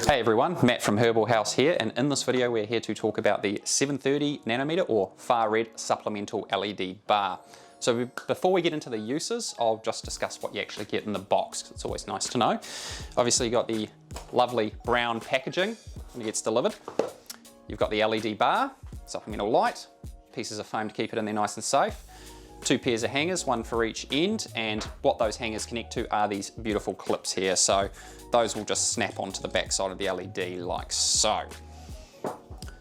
Hey everyone, Matt from Herbal House here, and in this video we're here to talk about the 730 nanometer or far red supplemental LED bar. So before we get into the uses, I'll just discuss what you actually get in the box, 'cause it's always nice to know. Obviously you've got the lovely brown packaging when it gets delivered. You've got the LED bar, supplemental light, pieces of foam to keep it in there nice and safe. 2 pairs of hangers, one for each end, and what those hangers connect to are these beautiful clips here. So those will just snap onto the back side of the LED like so.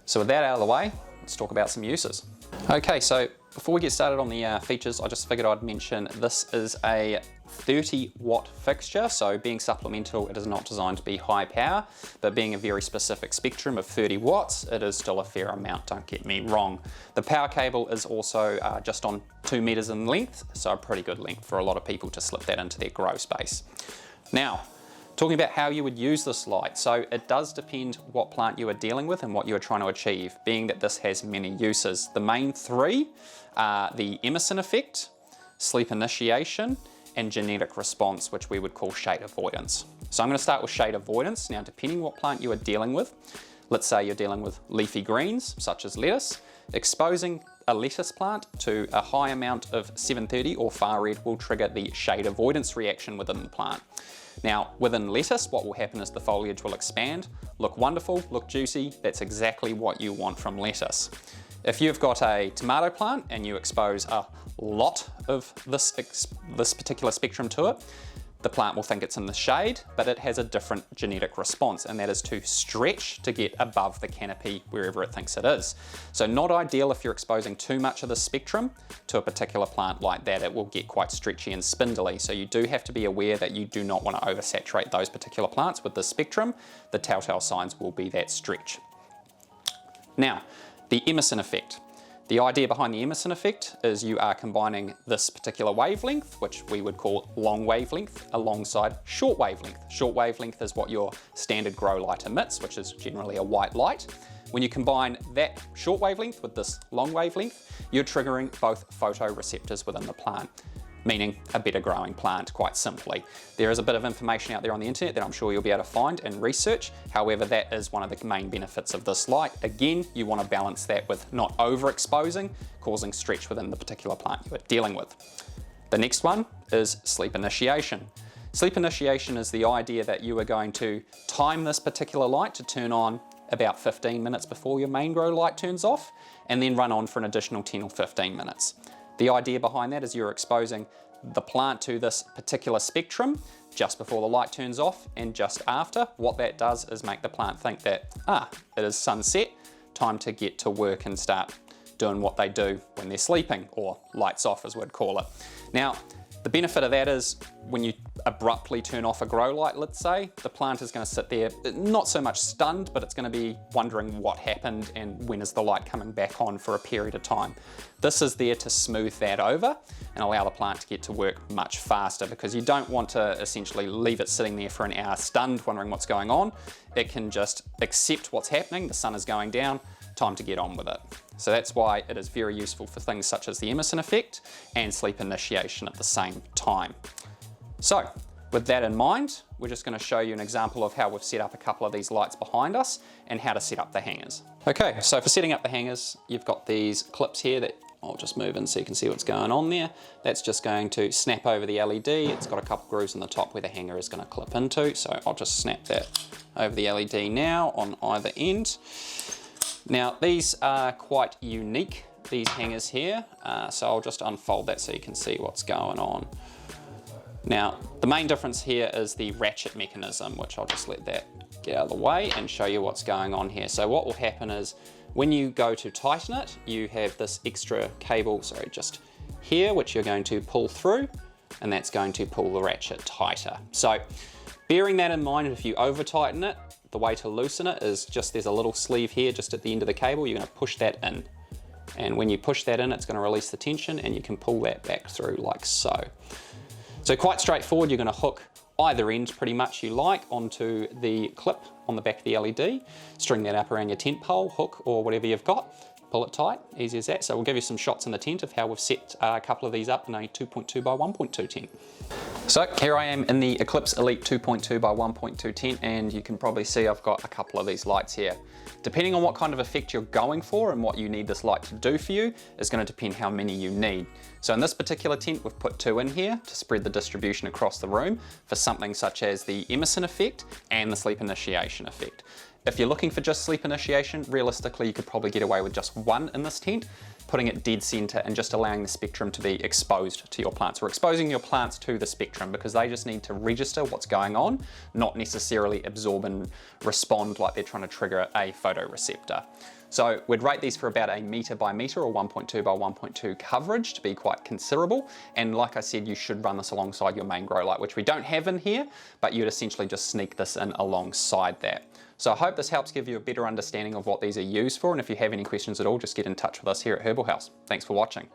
So with that out of the way, let's talk about some uses. Okay, so before we get started on the features, I just figured I'd mention this is a 30-watt fixture, so being supplemental, it is not designed to be high power, but being a very specific spectrum of 30 watts, it is still a fair amount, don't get me wrong. The power cable is also just on 2 meters in length, so a pretty good length for a lot of people to slip that into their grow space. Now, talking about how you would use this light, so it does depend what plant you are dealing with and what you are trying to achieve, being that this has many uses. The main three are the Emerson effect, sleep initiation, and genetic response, which we would call shade avoidance. So I'm going to start with shade avoidance. Now, depending what plant you are dealing with, let's say you're dealing with leafy greens, such as lettuce, exposing a lettuce plant to a high amount of 730 or far red will trigger the shade avoidance reaction within the plant. Now, within lettuce, what will happen is the foliage will expand, look wonderful, look juicy. That's exactly what you want from lettuce. If you've got a tomato plant and you expose a lot of this particular spectrum to it, the plant will think it's in the shade, but it has a different genetic response, and that is to stretch to get above the canopy wherever it thinks it is. So not ideal if you're exposing too much of the spectrum to a particular plant like that. It will get quite stretchy and spindly, so you do have to be aware that you do not want to oversaturate those particular plants with this spectrum. The telltale signs will be that stretch. Now, the Emerson effect. The idea behind the Emerson effect is you are combining this particular wavelength, which we would call long wavelength, alongside short wavelength. Short wavelength is what your standard grow light emits, which is generally a white light. When you combine that short wavelength with this long wavelength, you're triggering both photoreceptors within the plant, meaning a better growing plant, quite simply. There is a bit of information out there on the internet that I'm sure you'll be able to find and research. However, that is one of the main benefits of this light. Again, you want to balance that with not overexposing, causing stretch within the particular plant you are dealing with. The next one is sleep initiation. Sleep initiation is the idea that you are going to time this particular light to turn on about 15 minutes before your main grow light turns off, and then run on for an additional 10 or 15 minutes. The idea behind that is you're exposing the plant to this particular spectrum just before the light turns off and just after. What that does is make the plant think that, it is sunset, time to get to work and start doing what they do when they're sleeping, or lights off as we'd call it. Now, the benefit of that is when you abruptly turn off a grow light, let's say, the plant is going to sit there, not so much stunned, but it's going to be wondering what happened and when is the light coming back on for a period of time. This is there to smooth that over and allow the plant to get to work much faster, because you don't want to essentially leave it sitting there for an hour stunned, wondering what's going on. It can just accept what's happening, the sun is going down, time to get on with it. So that's why it is very useful for things such as the Emerson effect and sleep initiation at the same time. So with that in mind, we're just going to show you an example of how we've set up a couple of these lights behind us and how to set up the hangers. Okay, so for setting up the hangers, you've got these clips here that I'll just move in so you can see what's going on there. That's just going to snap over the LED. It's got a couple grooves in the top where the hanger is going to clip into, so I'll just snap that over the LED now on either end. Now, these are quite unique, these hangers here, so I'll just unfold that so you can see what's going on. Now, the main difference here is the ratchet mechanism, which I'll just let that get out of the way and show you what's going on here. So what will happen is when you go to tighten it, you have this extra cable, just here, which you're going to pull through, and that's going to pull the ratchet tighter. So bearing that in mind, if you over tighten it, the way to loosen it is just, there's a little sleeve here just at the end of the cable. You're going to push that in, and when you push that in, it's going to release the tension and you can pull that back through like so. So quite straightforward. You're going to hook either end pretty much you like onto the clip on the back of the LED, string that up around your tent pole, hook, or whatever you've got, pull it tight, easy as that. So we'll give you some shots in the tent of how we've set a couple of these up in a 2.2 by 1.2 tent. So here I am in the Eclipse Elite 2.2 by 1.2 tent, and you can probably see I've got a couple of these lights here. Depending on what kind of effect you're going for and what you need this light to do for you is going to depend how many you need. So in this particular tent we've put 2 in here to spread the distribution across the room for something such as the Emerson effect and the sleep initiation effect. If you're looking for just sleep initiation, realistically you could probably get away with just 1 in this tent, putting it dead center and just allowing the spectrum to be exposed to your plants. We're exposing your plants to the spectrum because they just need to register what's going on, not necessarily absorb and respond like they're trying to trigger a photoreceptor. So we'd rate these for about a meter by meter or 1.2 by 1.2 coverage to be quite considerable. And like I said, you should run this alongside your main grow light, which we don't have in here, but you'd essentially just sneak this in alongside that. So I hope this helps give you a better understanding of what these are used for, and if you have any questions at all, just get in touch with us here at Herbal House. Thanks for watching.